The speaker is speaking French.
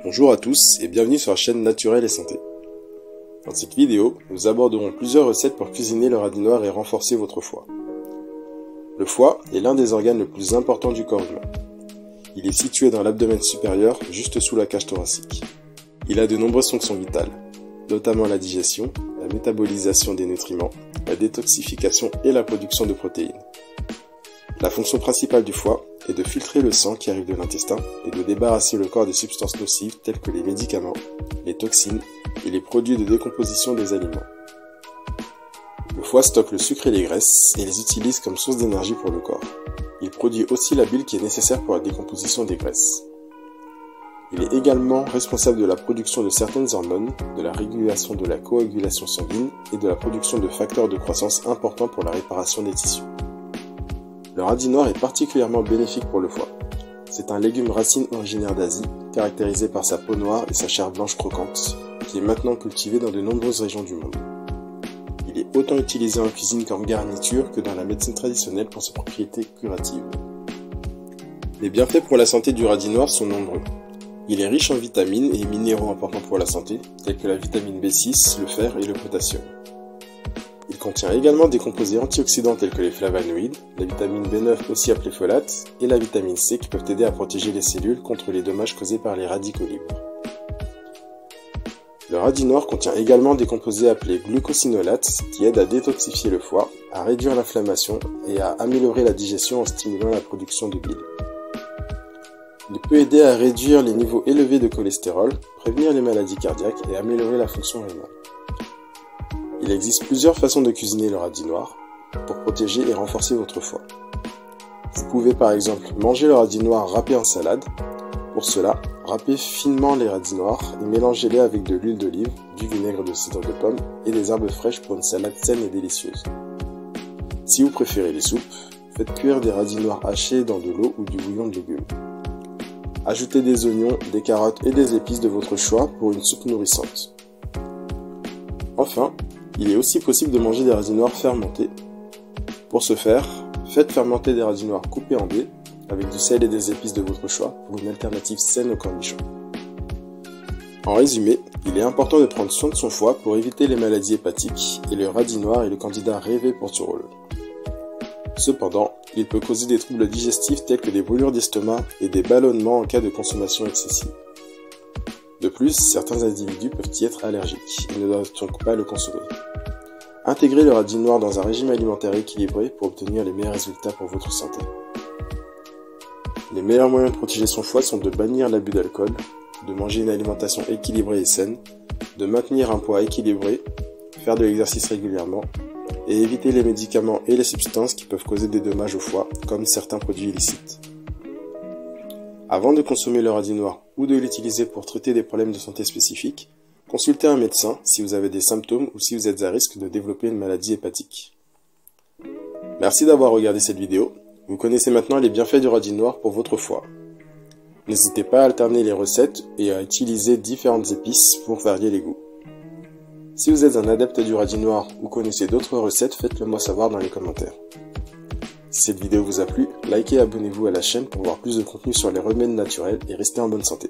Bonjour à tous et bienvenue sur la chaîne Naturel et Santé. Dans cette vidéo, nous aborderons plusieurs recettes pour cuisiner le radis noir et renforcer votre foie. Le foie est l'un des organes les plus importants du corps humain. Il est situé dans l'abdomen supérieur, juste sous la cage thoracique. Il a de nombreuses fonctions vitales, notamment la digestion, la métabolisation des nutriments, la détoxification et la production de protéines. La fonction principale du foie est de filtrer le sang qui arrive de l'intestin et de débarrasser le corps des substances nocives telles que les médicaments, les toxines et les produits de décomposition des aliments. Le foie stocke le sucre et les graisses et les utilise comme source d'énergie pour le corps. Il produit aussi la bile qui est nécessaire pour la décomposition des graisses. Il est également responsable de la production de certaines hormones, de la régulation de la coagulation sanguine et de la production de facteurs de croissance importants pour la réparation des tissus. Le radis noir est particulièrement bénéfique pour le foie. C'est un légume racine originaire d'Asie, caractérisé par sa peau noire et sa chair blanche croquante, qui est maintenant cultivé dans de nombreuses régions du monde. Il est autant utilisé en cuisine comme garniture que dans la médecine traditionnelle pour ses propriétés curatives. Les bienfaits pour la santé du radis noir sont nombreux. Il est riche en vitamines et minéraux importants pour la santé, tels que la vitamine B6, le fer et le potassium. Il contient également des composés antioxydants tels que les flavonoïdes, la vitamine B9 aussi appelée folate, et la vitamine C qui peuvent aider à protéger les cellules contre les dommages causés par les radicaux libres. Le radis noir contient également des composés appelés glucosinolates qui aident à détoxifier le foie, à réduire l'inflammation et à améliorer la digestion en stimulant la production de bile. Il peut aider à réduire les niveaux élevés de cholestérol, prévenir les maladies cardiaques et améliorer la fonction rénale. Il existe plusieurs façons de cuisiner le radis noir pour protéger et renforcer votre foie. Vous pouvez par exemple manger le radis noir râpé en salade. Pour cela, râpez finement les radis noirs et mélangez-les avec de l'huile d'olive, du vinaigre de cidre de pomme et des herbes fraîches pour une salade saine et délicieuse. Si vous préférez les soupes, faites cuire des radis noirs hachés dans de l'eau ou du bouillon de légumes. Ajoutez des oignons, des carottes et des épices de votre choix pour une soupe nourrissante. Enfin, il est aussi possible de manger des radis noirs fermentés. Pour ce faire, faites fermenter des radis noirs coupés en dés avec du sel et des épices de votre choix pour une alternative saine aux cornichons. En résumé, il est important de prendre soin de son foie pour éviter les maladies hépatiques et le radis noir est le candidat rêvé pour ce rôle. Cependant, il peut causer des troubles digestifs tels que des brûlures d'estomac et des ballonnements en cas de consommation excessive. De plus, certains individus peuvent y être allergiques et ne doivent donc pas le consommer. Intégrez le radis noir dans un régime alimentaire équilibré pour obtenir les meilleurs résultats pour votre santé. Les meilleurs moyens de protéger son foie sont de bannir l'abus d'alcool, de manger une alimentation équilibrée et saine, de maintenir un poids équilibré, faire de l'exercice régulièrement et éviter les médicaments et les substances qui peuvent causer des dommages au foie, comme certains produits illicites. Avant de consommer le radis noir ou de l'utiliser pour traiter des problèmes de santé spécifiques, consultez un médecin si vous avez des symptômes ou si vous êtes à risque de développer une maladie hépatique. Merci d'avoir regardé cette vidéo. Vous connaissez maintenant les bienfaits du radis noir pour votre foie. N'hésitez pas à alterner les recettes et à utiliser différentes épices pour varier les goûts. Si vous êtes un adepte du radis noir ou connaissez d'autres recettes, faites-le moi savoir dans les commentaires. Si cette vidéo vous a plu, likez et abonnez-vous à la chaîne pour voir plus de contenu sur les remèdes naturels et restez en bonne santé.